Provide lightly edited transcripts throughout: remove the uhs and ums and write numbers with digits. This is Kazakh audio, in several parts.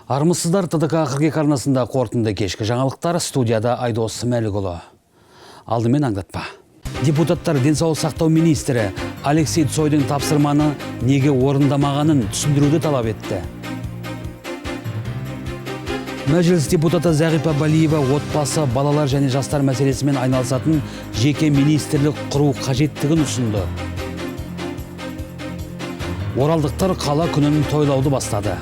Армысыздар, ТДК қырғек арнасында қорытынды кешкі жаңалықтар, студияда Айдос Мәлікұлы. Алдымен аңдатпа. Депутаттар денсаулық сақтау министрі Алексей Цойдың тапсырманы неге орындамағанын түсіндіруді талап етті. Мәжіліс депутаты Зағипа Балиева отбасы, балалар және жастар мәселесімен айналысатын жеке министрлік құру қажеттігін ұсынды. Оралдықтар қала күнін тойлауды бастады.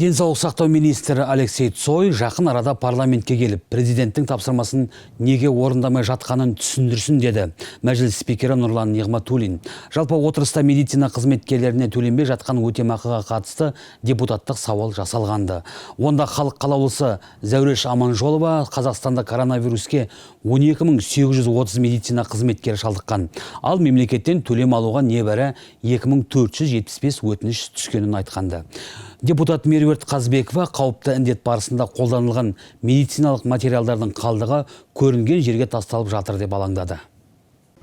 Денсаулық сақтау министрі Алексей Цой жақын арада парламентке келіп, президенттің тапсырмасын неге орындамай жатқанын түсіндірсін деді. Мәжіліс спикері Нұрлан Нығматуллин. Жалпы отырыста медицина қызметкерлеріне төленбей жатқан өтемақыға қатысты депутаттық сауал жасалғанды. Онда халық қалаулысы Зәуреш Аманжолова Қазақстанда коронавируске 12.830 медицина қызметкері шалдыққан. Ал мемлекеттен төлем алуға небәрі 2475 өтініш түскенін айтқанды. Депутат Меруерт Қазбекова қауіпті індет барысында қолданылған медициналық материалдардың қалдығы көрінген жерге тасталып жатыр деп алаңдады.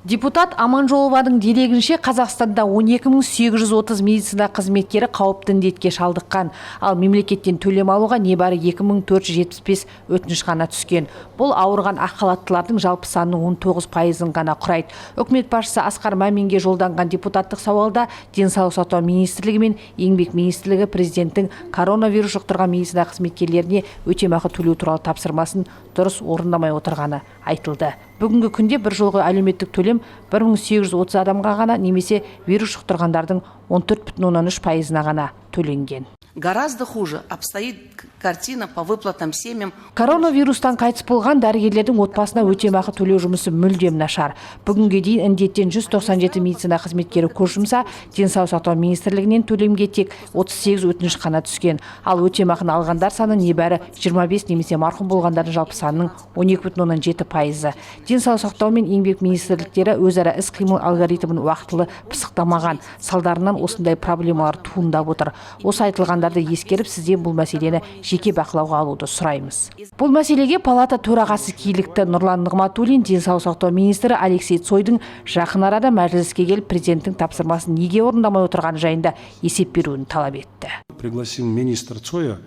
Депутат Аманжолованың дерегінше Қазақстанда 12.830 медицина қызметкері қауіпті індетке шалдыққан. Ал мемлекеттен төлем алуға небәрі 2475 өтініш ғана түскен. Бұл ауырған ақ халаттылардың жалпы санының 19%-ын ғана құрайды. Үкімет басшысы Асқар Маминге жолданған депутаттық сауалда денсаулық сақтау министрлігі мен еңбек министрлігі президенттің коронавирус жұқтырған медицина қызметкерлеріне өтемақы төлеу туралы тапсырмасын дұрыс орындамай отырғаны айтылды. Бүгінгі күнде бір жолғы әлеуметтік төлем 1830 адамға ғана немесе вирус жұқтырғандардың 14,3%-на ғана төленген. Гораздо хуже обстоит картина по выплатам семьям. Коронавирустан қайтыс болған дәрігерлердің отбасына өтемақы төлеу жұмысы мүлдем нашар. Бүгінге дейін індеттен 197 медицина қызметкері көз жұмса, денсаулық сақтау министрлігінен төлемге тек 38 өтініш қана түскен. Ал өтемақыны алғандар саны небәрі 25 немесе марқұм болғандардың жалпы санының 12,7%. Денсаулық сақтау мен еңбек министрліктері өзара іс-қимыл алгоритмін уақытылы пысықтамаған. Салдарынан осындай проблемалар туындап отыр. Осы айтылғандарды ескеріп, сізден бұл мәселені жеке бақылауға алуды сұраймыз. Бұл мәселеге палата төрағасы килікті. Нұрлан Нығматуллин денсаулық сақтау министрі Алексей Цойдың жақын арада мәжіліске келіп президенттің тапсырмасын неге орындамай отырғаны жайында есеп беруін талап етті. Пригласим министра Цоя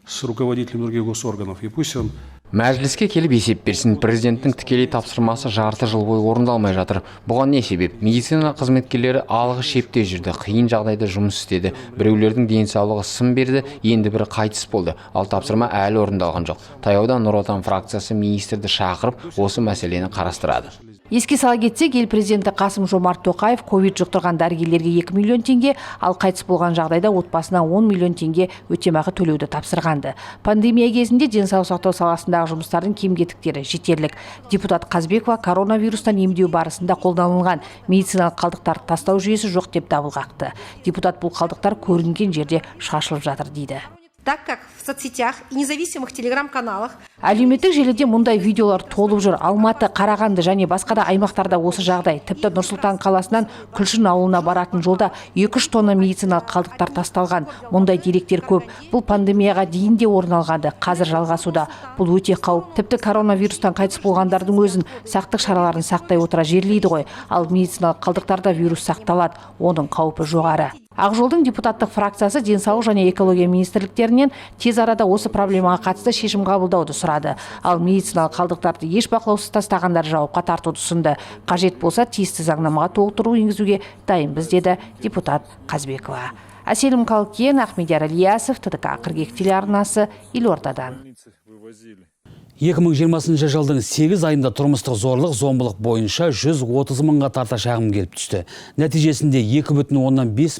с руководителем других госорганов, и пусть он Мәжіліске келіп есеп берсін. Президенттің тікелей тапсырмасы жарты жыл бойы орындалмай жатыр. Бұған не себеп? Медицина қызметкерлері алғы шепте жүрді, қиын жағдайда жұмыс істеді. Біреулердің денсаулығы сын берді, енді бірі қайтыс болды. Ал тапсырма әлі орындалған жоқ. Таяуда Нұр Отан фракциясы министрді шақырып, осы мәселені қарастырады. Еске сала кетсек, ел президенті Қасым-Жомарт Тоқаев ковид жұқтырған дәрігерлерге 2 миллион теңге, ал қайтыс болған жағдайда отбасына 10 миллион теңге өтемақы төлеуді тапсырғанды. Пандемия кезінде денсаулық сақтау саласындағы жұмыстардың кем-кетіктері жетерлік. Депутат Қазбекова коронавирустан емдеу барысында қолданылған медициналық қалдықтарды тастау жүйесі жоқ деп дабыл қақты. Депутат бұл қалдықтар көрінген жерде шашылып жатыр дейді. Так как в соцсетях и независимых телеграм-каналах әлеуметтік желіде мұндай видеолар толып жүр. Алматы, Қарағанды және басқа да аймақтарда осы жағдай. Тіпті Нұр-Сұлтан қаласынан Күлшін ауылына баратын жолда 2-3 тонна медициналық қалдықтар тасталған. Мұндай деректер көп. Бұл пандемияға дейін де орын алғанды, қазір жалғасуда. Бұл өте қауіп. Тіпті коронавирустан қайтыс болғандардың өзін сақтық шараларын сақтай отыра жерлейді ғой. Ал медициналық қалдықтарда вирус сақталады. Оның қаупі жоғары. Ақжолдың депутаттық фракциясы денсаулық және экология министрліктерінен тез арада осы проблемаға қатысты шешім қабылдауды сұрады. Ал медициналық қалдықтарды еш бақылаусыз тастағандар жауапқа тартуды ұсынды. Қажет болса тиісті заңнамаға толықтыру енгізуге дайынбыз деді депутат Қазбекова. Әселім Қалкен, Ахмедияр Ильясов, ТДК қырғек телеарнасы, Елордадан. 2020 жылдың 8 айында тұрмыстық зорлық, зомбылық бойынша 130 мыңға тарта шағым келіп түсті. Нәтижесінде 2,5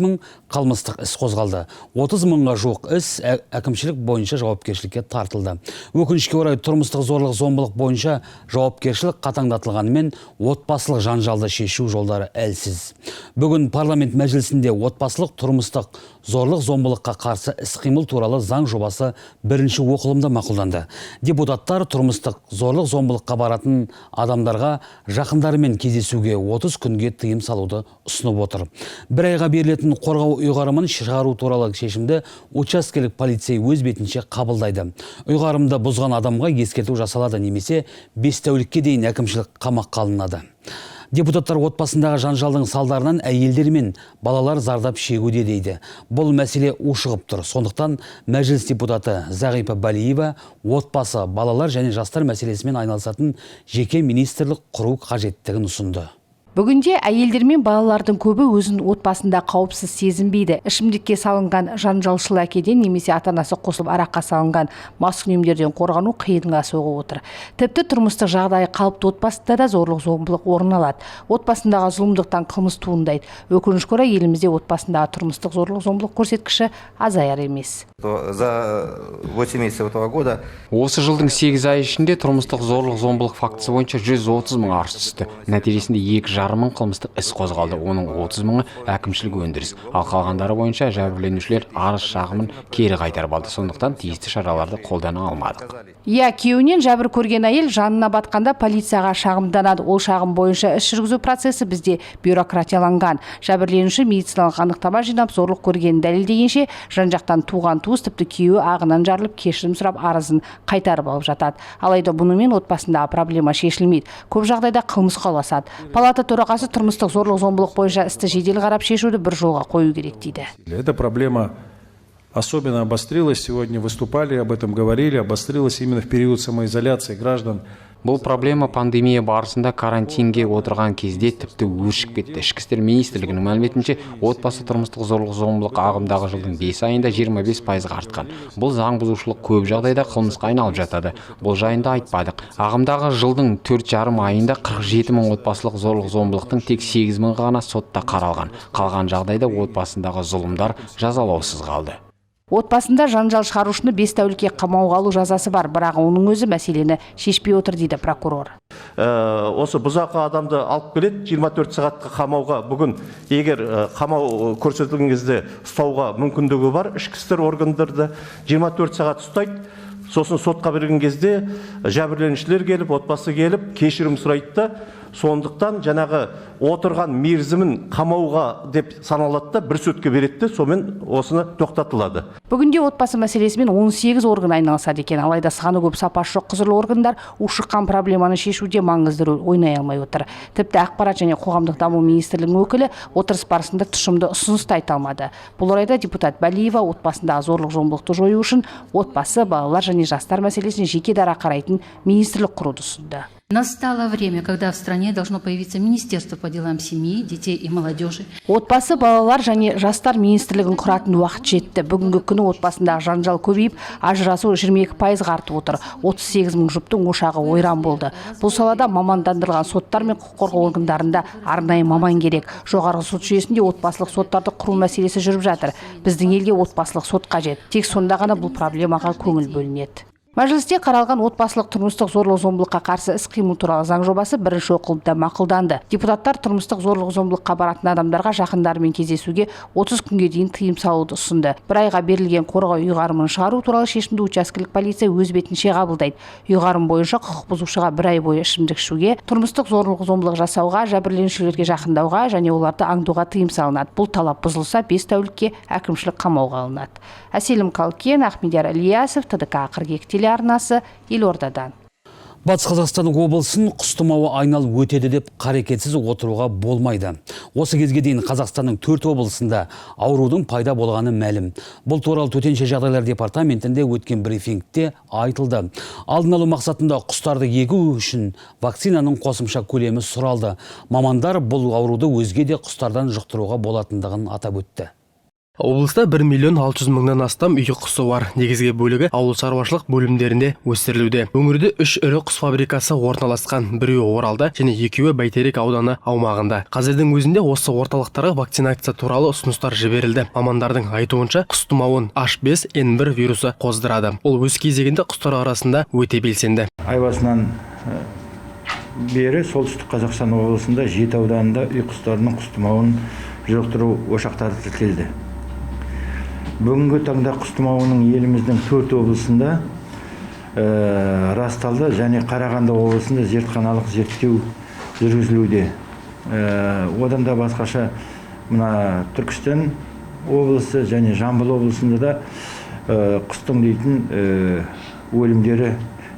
мың қылмыстық іс қозғалды. 30 мыңға жуық іс әкімшілік бойынша жауапкершілікке тартылды. Өкінішке орай тұрмыстық зорлық, зомбылық бойынша жауапкершілік қатаңдатылғанымен отбасылық жанжалды шешу жолдары әлсіз. Бүгін парламент мәжілісінде отбасылық тұрмыстық зорлық, зомбылыққа қарсы іс-қимыл туралы заң жобасы бірінші оқылымда мақұлданды. Депутаттар тұрмыстық зорлық, зомбылыққа баратын адамдарға жақындарымен кездесуге 30 күнге тыйым салуды ұсынып отыр. Бір айға берілетін қорғау ұйғарымын шығару туралы шешімді учаскелік полицей өз бетінше қабылдайды. Ұйғарымды бұзған адамға ескерту жасалады немесе 5 тәулікке дейін әкімшілік қамаққа алынады. Депутаттар отбасындағы жанжалдың салдарынан әйелдер мен балалар зардап шегуде дейді. Бұл мәселе ушығып тұр. Сондықтан мәжіліс депутаты Зағипа Балиева отбасы, балалар және жастар мәселесімен айналысатын жеке министрлік құру қажеттігін ұсынды. Бүгінде әйелдер мен балалардың көбі өзін отбасында қауіпсіз сезінбейді. Ішімдікке салынған жанжалшыл әкеден немесе ата-анасы қосылып араққа салынған маскүнемдерден қорғану қиынға соғып отыр. Тіпті тұрмыстық жағдайы қалыпты отбасында да зорлық-зомбылық орын алады. Отбасындағы зұлымдықтан қылмыс туындайды. Өкінішке орай елімізде отбасындағы тұрмыстық зорлық-зомбылық көрсеткіші азаяр емес. За 8 месяцев этого года Осы жылдың 8 ай ішінде тұрмыстық зорлық-зомбылық фактісі бойынша 130 мың арыз түсті. Нәтижесінде 2,5 мың қылмыстық іс қозғалды. Оның 30 мыңы әкімшілік өндіріс. Ал қалғандары бойынша жәбірленушілер арыз шағымын кері қайтарып алды. Сондықтан тиісті шараларды қолдана алмадық. Күйеуінен жәбір көрген әйел жанына батқанда полицияға шағымданады. Ол шағым бойынша іс жүргізу процесі бізде бюрократияланған. Жәбірленуші медициналық анықтама жинап, зорлық көргенін дәлелдегенше жан-жақтан туған туыс тіпті күйеуі ағынан жарылып кешірім сұрап арызын қайтарып алып жатады. Алайда бұнымен отбасындағы проблема шешілмейді. Көп жағдайда қылмысқа ұласады. Палата төрағасы тұрмыстық зорлық-зомбылық бойынша істі жедел қарап шешуді бір жолға қою керек дейді. Эта проблема особенно обострилась. Сегодня выступали, об этом говорили, обострилась именно в период самоизоляции граждан. Бұл проблема пандемия барысында карантинге отырған кезде тіпті өршіп кетті. Ішкі істер министрлігінің мәліметінше, отбасы тұрмыстық зорлық-зомбылық ағымдағы жылдың 5 айында 25%-ға артқан. Бұл заң бұзушылық көп жағдайда қылмысқа айналып жатады. Бұл жайында айтпадық. Ағымдағы жылдың 4,5 айында 47 мың отбасылық зорлық-зомбылықтың тек 8 мың ғана сотта қаралған. Қалған жағдайда отбасындағы зұлымдар жазалаусыз қалды. Отбасында жанжал шығарушыны 5 тәулікке қамауға алу жазасы бар, бірақ оның өзі мәселені шешпей отыр дейді прокурор. Осы бұзақы адамды алып келеді 24 сағатқа қамауға. Бүгін егер қамау көрсетілген кезде ұстауға мүмкіндігі бар, ішкі істер органдарды 24 сағат ұстайды. Сосын сотқа берген кезде жәбірленушілер келіп, отбасы келіп, кешірім сұрайды. Сондықтан жаңағы отырған мерзімін қамауға деп саналады, бір сотқа береді, сонымен осыны тоқтатылады. Бүгінде отбасы мәселесімен 18 орган айналысады екен. Алайда саны көп, сапасы жоқ құзырлы органдар ушыққан проблеманы шешуде маңызды рөл ойнай алмай отыр. Тіпті ақпарат және қоғамдық даму министрлігінің өкілі отырыс барысында тұшымды ұсыныс айта алмады. Бұл орайда депутат Балиева отбасындағы зорлық-зомбылықты жою үшін отбасы, балалар және жастар мәселесіне жеке дара қарайтын министрлік құруды ұсынды. Настало время, когда в стране должно появиться Министерство по делам семьи, детей и молодежи. Отбасы, балалар және жастар министрлігін құратын уақыт жетті. Бүгінгі күні отбасындағы жанжал көбейіп, ажырасу 22%-ға артып отыр. 38 мың жұптың ошағы ойран болды. Бұл салада мамандандырылған соттар мен құқық қорғау органдарында арнайы маман керек. Жоғарғы сот жүйесінде отбасылық соттарды құру мәселесі жүріп жатыр. Біздің елге отбасылық сот қажет. Тек сонда ғана бұл проблемаға көңіл бөлінеді. Мәжілісте қаралған отбасылық тұрмыстық зорлық-зомбылыққа қарсы іс-қимыл туралы заң жобасы бірінші оқылымда мақұлданды. Депутаттар тұрмыстық зорлық-зомбылыққа баратын адамдарға жақындарымен кездесуге 30 күнге дейін тыйым салуды ұсынды. Бір айға берілген қорғау ұйғарымын шығару туралы шешімді учаскелік полиция өз бетінше қабылдайды. Ұйғарым бойынша құқық бұзушыға бір ай бойы ішімдік ішуге, тұрмыстық зорлық-зомбылық жасауға, жәбірленушілерге жақындауға және оларды аңдуға тыйым салынады. Бұл талап бұзылса 5 тәулікке әкімшілік қамауға алынады. Әселім Қалкен, Ахмедияр Ильясов, ТДК 42 телеарнасы, Елордадан. Батыс Қазақстан облысын құс тұмауы айналып өтеді деп қарекетсіз отыруға болмайды. Осы кезге дейін Қазақстанның 4 облысында аурудың пайда болғаны мәлім. Бұл туралы Төтенше жағдайлар департаментінде өткен брифингте айтылды. Алдын алу мақсатында құстарды егу үшін вакцинаның қосымша көлемі сұралды. Мамандар бұл ауруды өзге де құстардан жұқтыруға болатындығын атап өтті. Облыста 1,600,000-нан астам үй құсы бар. Негізгі бөлігі ауыл шаруашылық бөлімдерінде өсірілуде. Өңірде 3 ірі құс фабрикасы орналасқан, біреуі Оралда және екеуі Бәйтерек ауданы аумағында. Қазірдің өзінде осы орталықтарға вакцинация туралы ұсыныстар жіберілді. Мамандардың айтуынша құс тұмауын H5N1 вирусы қоздырады. Ол өз кезегінде құстар арасында өте белсенді. Ай басынан бері солтүстік Қазақстан облысында 7 ауданында үй құстарының құс тұмауын жұқтыру ошақтары тіркелді. Бүгінгі таңда құс тұмауының еліміздің 4 облысында расталды және Қарағанды облысында зертханалық зерттеу жүргізілуде. Одан да басқаша мына Түркістан облысы және Жамбыл облысында да құстың дейтін өлімдері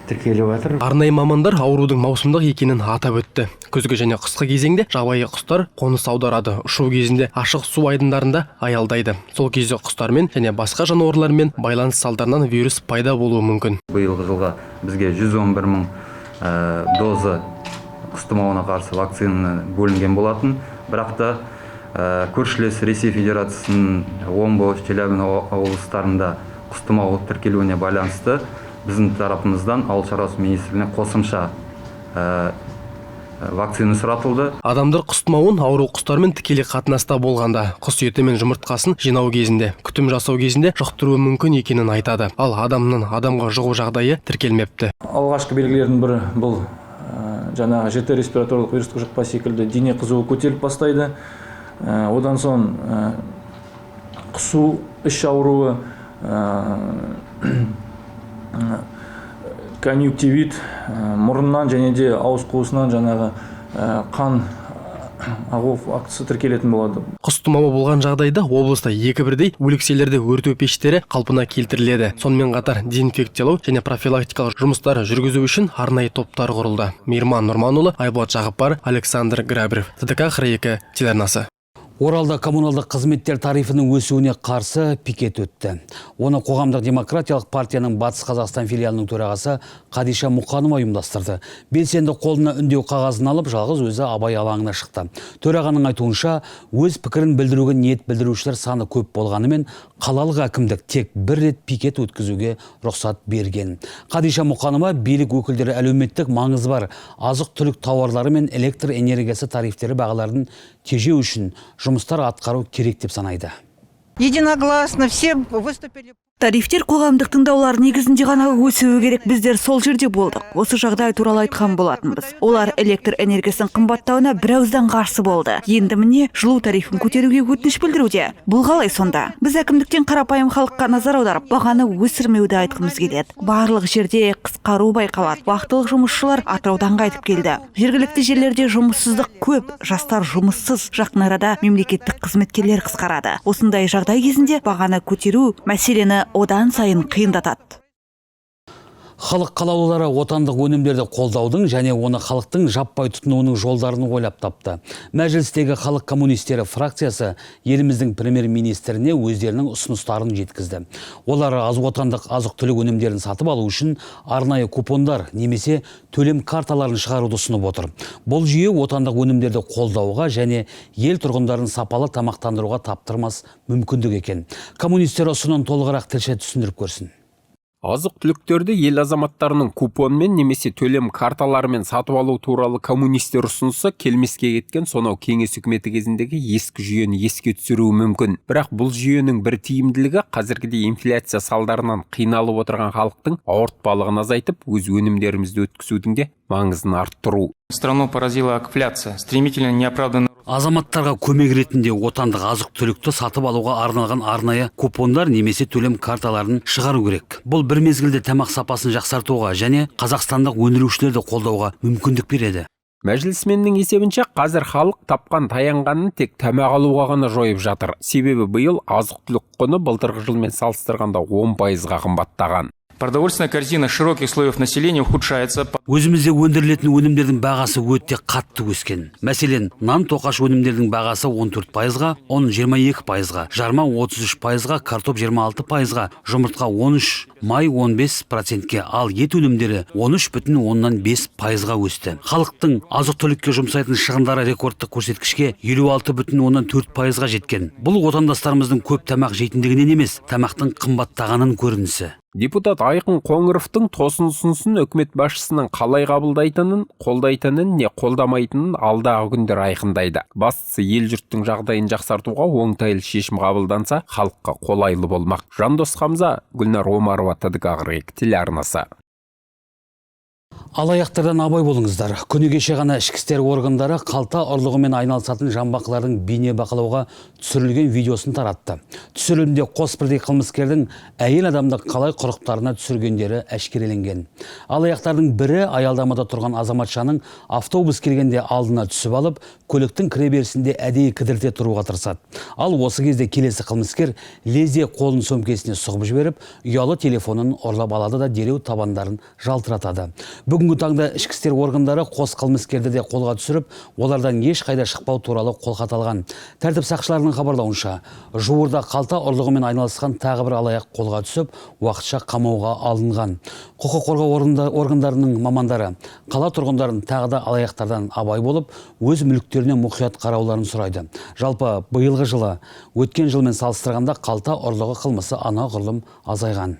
тіркеліп жатыр. Арнайы мамандар аурудың маусымдық екенін атап өтті. Күзгі және қысқы кезеңде жабайы құстар қоныс аударады. Ұшу кезінде ашық су айдындарында аялдайды. Сол кезде құстармен және басқа жануарлармен байланыс салдарынан вирус пайда болуы мүмкін. Биылғы жылға бізге 111 мың доза құс тұмауына қарсы вакцина бөлінген болатын. Бірақ та көршілес Ресей Федерациясының Омбы, Челябі облыстарында құс тұмауы тіркелуіне байланысты біздің тарапымыздан Ауыл шаруашылығы министрлігіне қосымша вакцина сұратылды. Адамдар құс тұмауын ауру құстармен тікелей қатынаста болғанда, құс еті мен жұмыртқасын жинау кезінде, күтім жасау кезінде жұқтыруы мүмкін екенін айтады. Ал адамның адамға жұғу жағдайы тіркелмепті. Алғашқы белгілердің бірі бұл жаңағы жіті респираторлық вирустық жұқпа секілді дене қызуы көтеріліп бастайды. Одан соң құсу, іш ауруы, конъюнктивит, мұрыннан және де ауыз қуысынан жаңағы қан ағу фактісі тіркелетін болады. Құс тұмауы болған жағдайда облыста екі бірдей өлікселерде өртеу пештері қалпына келтіріледі. Сонымен қатар дезинфекциялау және профилактикалық жұмыстар жүргізу үшін арнайы топтар құрылды. Мейірман Нұрманұлы, Айболат Жағыпбар, Александр Грабрев, ТДК Хрейкі телеарнасы. Оралда коммуналдық қызметтер тарифінің өсуіне қарсы пикет өтті. Оны қоғамдық демократиялық партияның Батыс Қазақстан филиалының төрағасы Қадиша Мұқанова ұйымдастырды. Белсенді қолына үндеу қағазын алып, жалғыз өзі Абай алаңына шықты. Төрағаның айтуынша, өз пікірін білдіруге ниет білдірушілер саны көп болғанымен, қалалық әкімдік тек бір рет пикет өткізуге рұқсат берген. Қадиша Мұқанова билік өкілдері әлеуметтік маңызы бар азық-түлік тауарлары мен электр энергиясы тарифтері бағаларын тежеу үшін жұмыстар атқару керек деп санайды. Единогласно все выступили. Тарифтер қоғамдық тыңдаулар негізінде ғана өсуі керек. Біздер сол жерде болдық. Осы жағдай туралы айтқан болатынбыз. Олар электр энергиясының қымбаттауына бірауыздан қарсы болды. Енді міне жылу тарифін көтеруге өтініш білдіруде. Бұл қалай сонда? Біз әкімдіктен қарапайым халыққа назар аударып, бағаны өсірмеуді айтқымыз келеді. Барлық жерде қысқару байқалады. Уақытылық жұмысшылар Атыраудан қайтып келді. Жергілікті жерлерде жұмыссыздық көп, жастар жұмыссыз. Жақын арада мемлекеттік қызметкерлер қысқарады. Осындай жағдай кезінде бағаны көтеру мәселені одан сайын қиындатады. Халық қалаулылары отандық өнімдерді қолдаудың және оны халықтың жаппай тұтынуының жолдарын ойлап тапты. Мәжілістегі халық коммунистері фракциясы еліміздің премьер-министріне өздерінің ұсыныстарын жеткізді. Олар отандық азық-түлік өнімдерін сатып алу үшін арнайы купондар немесе төлем карталарын шығаруды ұсынып отыр. Бұл жүйе отандық өнімдерді қолдауға және ел тұрғындарын сапалы тамақтандыруға таптырмас мүмкіндік екен. Коммунистер ұсынын толығырақ тілші түсіндіріп көрсін. Азық-түліктерді ел азаматтарының купонмен немесе төлем карталарымен сатып алу туралы коммунистер ұсынысы келмеске кеткен сонау кеңес үкіметі кезіндегі ескі жүйені еске түсіруі мүмкін. Бірақ бұл жүйенің бір тиімділігі қазіргідей инфляция салдарынан қиналып отырған халықтың ауыртпалығын азайтып, өз өнімдерімізді өткізудің де маңызын арттыру. Страну поразила инфляция, стремительно неоправданно. Азаматтарға көмек ретінде отандық азық-түлікті сатып алуға арналған арнайы купондар немесе төлем карталарын шығару керек. Бұл бір мезгілде тамақ сапасын жақсартуға және қазақстандық өндірушілерді қолдауға мүмкіндік береді. Мәжілісменнің есебінше қазір халық тапқан таянғанын тек тамақ алуға ғана жойып жатыр. Себебі биыл азық-түлік құны былтырғы жылмен салыстырғанда 10%-ға қымбаттаған. Продовольственная корзина широких слоев населения ухудшается. Өзімізде өндірілетін өнімдердің бағасы өте қатты өскен. Мәселен, нан тоқаш өнімдердің бағасы 14%-ға, ұн 22%-ға, жарма 33%-ға, картоп 26%-ға, жұмыртқа 13%, май 15%-ке, ал ет өнімдері 13,5%-ға өсті. Халықтың азық-түлікке жұмсайтын шығындары рекордтық көрсеткішке 56,4%-ға жеткен. Бұл отандастарымыздың көп тамақ жейтіндігінен емес, тамақтың қымбаттағанын көрінісі. Депутат Айқын Қоңыровтың тосын ұсынысын үкімет басшысының қалай қабылдайтынын, қолдайтынын не қолдамайтынын алдағы күндер айқындайды. Бастысы ел жұрттың жағдайын жақсартуға оңтайлы шешім қабылданса, халыққа қолайлы болмақ. Жандос Хамза, Гүлнар Омарова, ТДК Хрейкі телеарнасы. Алаяқтардан абай болыңыздар. Күні кеше ғана ішкі істер органдары қалта ұрлығымен айналысатын жамбақлардың бейне бақылауға түсірілген видеосын таратты. Түсірілімде қос бірдей қылмыскердің әйел адамды қалай құрықтарына түсіргендері әшкереленген. Алаяқтардың бірі аялдамада тұрған азаматшаның автобус келгенде алдына түсіп алып, көліктің кіреберісінде әдейі кідірте тұруға тырысады. Ал осы кезде келесі қылмыскер лезде қолын сөмкесіне сұғып жіберіп, ұялы телефонын ұрлап алады да дереу табандарын жалтыратады. Бүгінгі таңда ішкі істер органдары қос қылмыскерді де қолға түсіріп, олардан ешқайда шықпау туралы қолхат алған. Тәртіп сақшыларының хабарлауынша, жуырда қалта ұрлығымен айналысқан тағы бір алаяқ қолға түсіп, уақытша қамауға алынған. Құқық қорғау органдарының мамандары қала тұрғындарын тағы да алаяқтардан абай болып, өз мүліктеріне мұқият қарауларын сұрайды. Жалпы биылғы жылы өткен жылмен салыстырғанда қалта ұрлығы қылмысы анағұрлым азайған.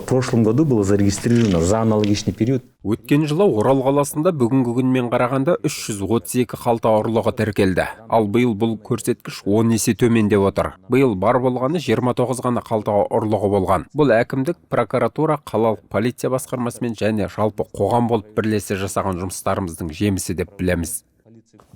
В прошлом году было зарегистрировано за аналогичный период. Өткен жылы Орал қаласында бүгінгі күнмен қарағанда 332 қалта ұрлығы тіркелді. Ал биыл бұл көрсеткіш 10 есе төмендеп отыр. Биыл бар болғаны 29 ғана қалта ұрлығы болған. Бұл әкімдік, прокуратура, қалалық полиция басқармасымен және жалпы қоғам болып бірлесе жасаған жұмыстарымыздың жемісі деп білеміз.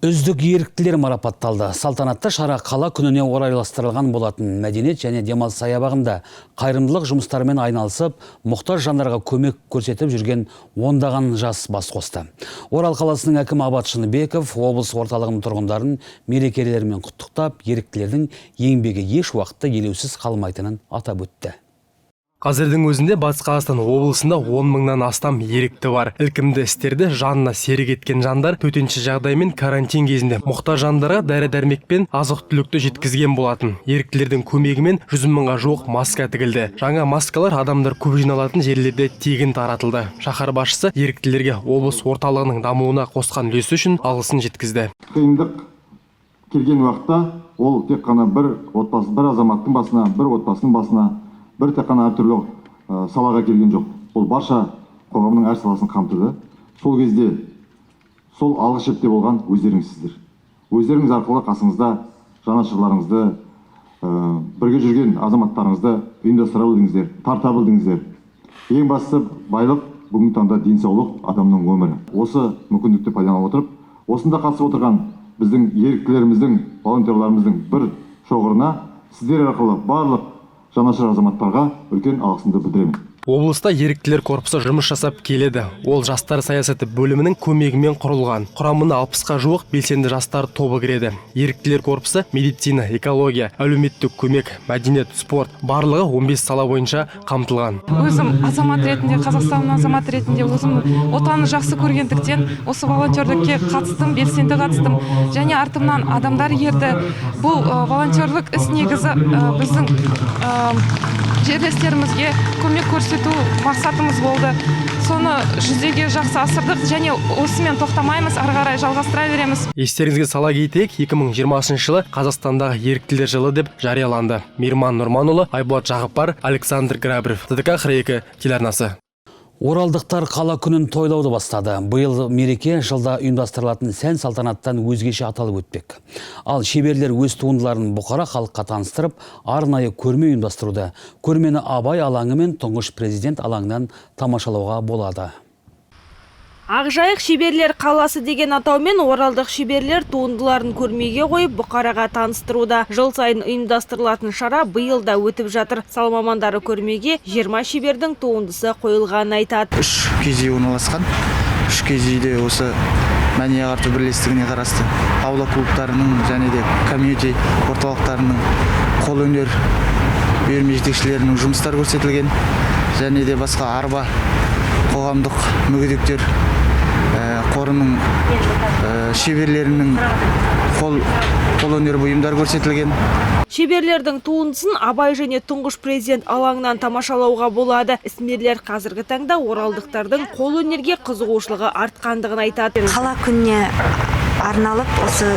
Үздік еріктілер марапатталды. Салтанатты шара қала күніне орайластырылған болатын. Мәдениет және демалыс саябағында қайырымдылық жұмыстарымен айналысып, мұқтаж жандарға көмек көрсетіп жүрген ондаған жас бас қосты. Орал қаласының әкімі Абат Шыныбеков облыс орталығының тұрғындарын мерекелерімен құттықтап, еріктілердің еңбегі еш уақытта елеусіз қалмайтынын атап өтті. Қазірдің өзінде Батыс Қазақстан облысында 10 мыңнан астам ерікті бар. Ілкімді істерді жанына серік еткен жандар төтенше жағдай мен карантин кезінде мұқтаж жандарға дәрі-дәрмек пен азық-түлікті жеткізген болатын. Еріктілердің көмегімен 100 мыңға жуық маска тігілді. Жаңа маскалар адамдар көп жиналатын жерлерде тегін таратылды. Шаһар басшысы еріктілерге облыс орталығының дамуына қосқан үлесі үшін алғысын жеткізді. Қиындық келген уақытта ол тек қана бір азаматтың басына, бір отбасының басына, бір тек қана әртүрлі салаға келген жоқ. Ол барша қоғамның әр саласын қамтыды. Сол кезде сол алғы шепте болған өздеріңізсіздер. Өздеріңіз арқылы қасыңызда жанашырларыңызды, бірге жүрген азаматтарыңызды ұйымдастыра білдіңіздер, тарта білдіңіздер. Ең бастысы байлық, бүгінгі таңда денсаулық, адамның өмірі. Осы мүмкіндікті пайдаланып отырып, осында қатысып отырған біздің еріктілеріміздің, волонтерларымыздың бір шоғырына сіздер арқылы барлық жанашыр азаматтарға үлкен алғысымды білдіремін. Облыста еріктілер корпусы жұмыс жасап келеді. Ол жастар саясаты бөлімінің көмегімен құрылған. Құрамына 60-қа жуық белсенді жастар тобы кіреді. Еріктілер корпусы медицина, экология, әлеуметтік көмек, мәдениет, спорт барлығы 15 сала бойынша қамтылған. Өзім азамат ретінде, Қазақстанның азамат ретінде өзім отаны жақсы көргендіктен осы волонтерлікке қатыстым, белсенді қатыстым. Және артымнан адамдар ерді. Бұл волонтерлік іс негізі біздің жерлестерімізге көмек көрсету мақсатымыз болды. Соны жүзеге жақсы асырдық және осымен тоқтамаймыз, ары қарай жалғастыра береміз. Естеріңізге сала кетейік, 2020 жылы Қазақстандағы еріктілер жылы деп жарияланды. Мейірман Нұрманұлы, Айболат Жағыпар, Александр Грабрев, ТДК Хрейкі телеарнасы. Оралдықтар қала күнін тойлауды бастады. Биыл мереке жылда ұйымдастырылатын сән салтанаттан өзгеше аталып өтпек. Ал шеберлер өз туындыларын бұқара халыққа таныстырып, арнайы көрме ұйымдастыруда. Көрмені Абай алаңы мен тұңғыш президент алаңынан тамашалауға болады. Ақжайық шеберлер қаласы деген атаумен оралдық шеберлер туындыларын көрмеге қойып бұқараға таныстыруда. Жыл сайын ұйымдастырылатын шара биыл да өтіп жатыр. Сала мамандары көрмеге 20 шебердің туындысы қойылғанын айтады. 3 киіз үй орналасқан. 3 киіз үйде осы мәдени ағарту бірлестігіне қарасты аула клубтарының және де комьюнити орталықтарының қолөнер үйірме жетекшілерінің жұмыстары көрсетілген. Және де басқа арба қоғамдық мүгедектер қорының шеберлерінің қолөнер бұйымдар көрсетілген. Шеберлердің туындысын Абай және тұңғыш президент алаңынан тамашалауға болады. Ісмерлер қазіргі таңда оралдықтардың қолөнерге қызығушылығы артқандығын айтады. Қала күніне арналып осы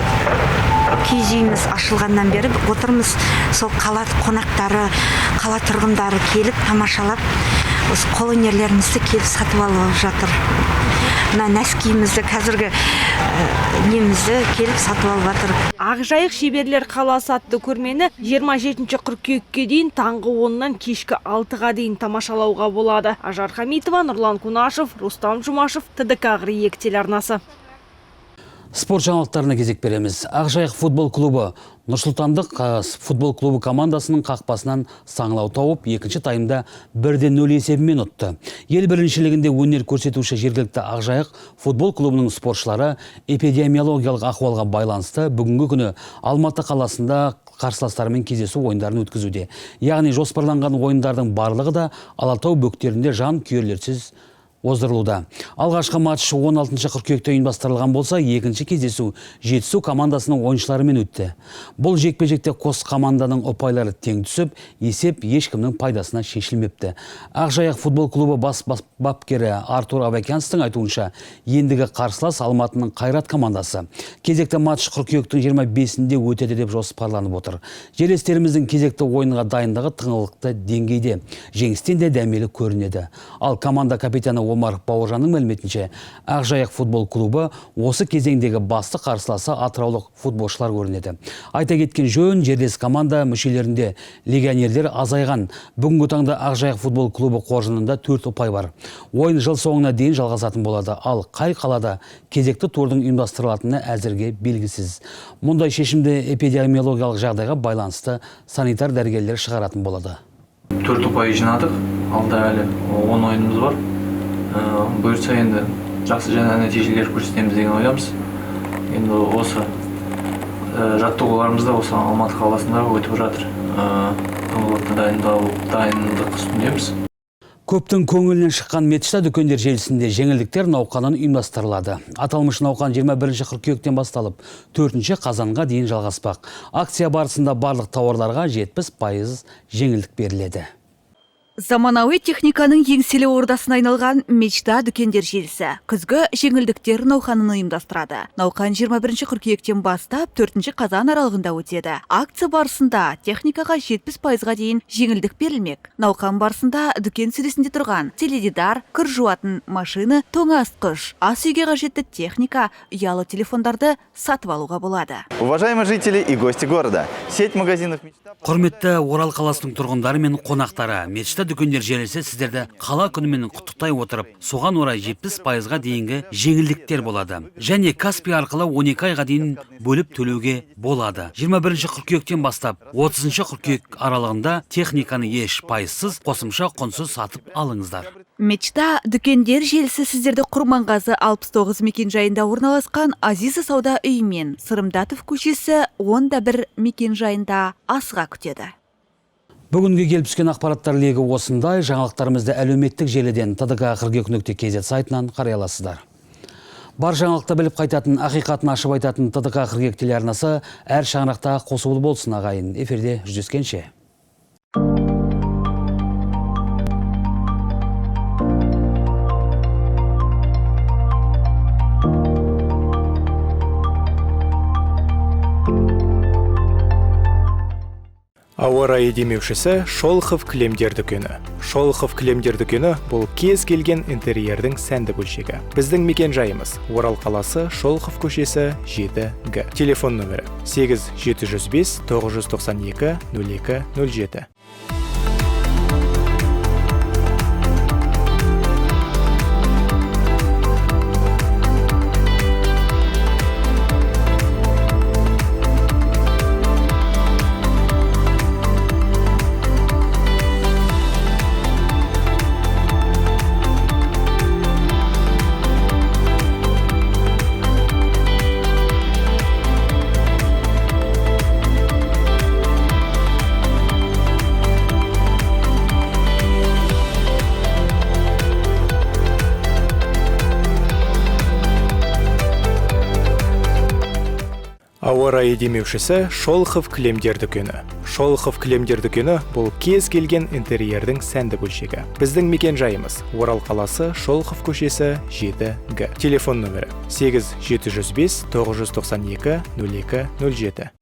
киіз үйіміз ашылғаннан бері отырмыз. Сол қала қонақтары, қала тұрғындары келіп тамашалап, осы қолөнерлерімізді келіп сатып алып жатыр. мына нәскиімізді қазіргі немізді келіп сатып алып жатыр. Ақжайық шеберлер қаласы атты көрмені 27 қыркүйекке дейін таңғы 10-нан кешкі 6-ға дейін тамашалауға болады. Ажар Хамитова, Нұрлан Кунашев, Рустам Жұмашев, ТДК РИЕК телеарнасы. Спорт жаңалықтарына кезек береміз. Ақжайық футбол клубы Нұрсұлтандық футбол клубы командасының қақпасынан саңылау тауып, екінші таймда 1-0 есебімен ұтты. Ел біріншілігінде өнер көрсетуші жергілікті Ақжайық футбол клубының спортшылары эпидемиологиялық ахуалға байланысты бүгінгі күні Алматы қаласында қарсыластарымен кездесу ойындарын өткізуде. Яғни жоспарланған ойындардың барлығы да Алатау бөктерінде жан күйерлерсіз оздырылуда. Алғашқы матч 16 қыркүйекте ұйымдастырылған болса, екінші кездесу Жетісу командасының ойыншыларымен өтті. Бұл жекпе-жекте қос команданың ұпайлары тең түсіп, есеп ешкімнің пайдасына шешілмепті. Ақжайық футбол клубы бас бапкері Артур Абакянстың айтуынша, ендігі қарсылас Алматының Қайрат командасы. Кезекті матч қыркүйектің 25-інде өтеді деп жоспарланып отыр. Жерлестеріміздің кезекті ойынға дайындығы тыңғылықты деңгейде, жеңістен де дәмелі көрінеді. Ал команда капитаны Омар Бауыржанның мәліметінше, Ақжайық футбол клубы осы кезеңдегі басты қарсыласы атыраулық футболшылар көрінеді. Айта кеткен жөн, жерлес команда мүшелерінде легионерлер азайған. Бүгінгі таңда Ақжайық футбол клубы қоржынында 4 ұпай бар. Ойын жыл соңына дейін жалғасатын болады. Ал қай қалада кезекті турдың ұйымдастырылатыны әзірге белгісіз. Мұндай шешімді эпидемиологиялық жағдайға байланысты санитар дәрігерлер шығаратын болады. 4 ұпай жинадық, алда әлі 10 ойынымыз бар. Бұйыртса енді жақсы жаңа нәтижелер көрсетеміз деген ойдамыз. Енді осы жаттығуларымыз да осы Алматы қаласында өтіп жатыр. Дайындық үстіндеміз. Көптің көңілінен шыққан Мечта дүкендер желісінде жеңілдіктер науқанын ұйымдастырылады. Аталмыш науқан 21 қыркүйектен басталып, 4 қазанға дейін жалғаспақ. Акция барысында барлық тауарларға 70% жеңілдік беріледі. Заманауи техниканың еңселі ордасына айналған Мечта дүкендер желісі күзгі жеңілдіктер науқанын ұйымдастырады. Науқан 21 қыркүйектен бастап 4 қазан аралығында өтеді. Акция барысында техникаға 70%-ға дейін жеңілдік берілмек. Науқан барысында дүкен сөресінде тұрған теледидар, кір жуатын машина, тоңазытқыш, ас үйге қажетті техника, ұялы телефондарды сатып алуға болады. Уважаемые жители и гости города, сеть магазинов Мечта. Құрметті Орал қаласының тұрғындары мен қонақтары, Мечта дүкендер желісі сіздерді қала күнімен құттықтай отырып, соған орай 70%-ға дейінгі жеңілдіктер болады. Және Каспий арқылы 12 айға дейін бөліп төлеуге болады. 21 қыркүйектен бастап 30 қыркүйек аралығында техниканы еш пайызсыз, қосымша құнсыз сатып алыңыздар. Мечта дүкендер желісі сіздерді Құрманғазы 69 мекенжайында орналасқан Азиза сауда үйімен Сырымдатов көшесі 11 мекенжайында асыға күтеді. Бүгінгі келіп түскен ақпараттар легі осындай. Жаңалықтарымызды әлеуметтік желіден tdk42.kz сайтынан қарай аласыздар. Бар жаңалықты біліп қайтатын, ақиқатын ашып айтатын tdk42 телеарнасы әр шаңырақта қосулы болсын ағайын. Эфирде жүздескенше. Ауа райы демеушісі Шолохов кілемдер дүкені. Шолохов кілемдер дүкені бұл кез келген интерьердің сәнді бөлшегі. Біздің мекен жайымыз Орал қаласы, Шолохов көшесі 7Г. Телефон нөмірі 8705 992 0207. Ауа райы демеушісі Шолохов кілемдер дүкені. Шолохов кілемдер дүкені бұл кез келген интерьердің сәнді бөлшегі. Біздің мекен жайымыз Орал қаласы, Шолохов көшесі 7Г. Телефон нөмірі 8705 992 0207.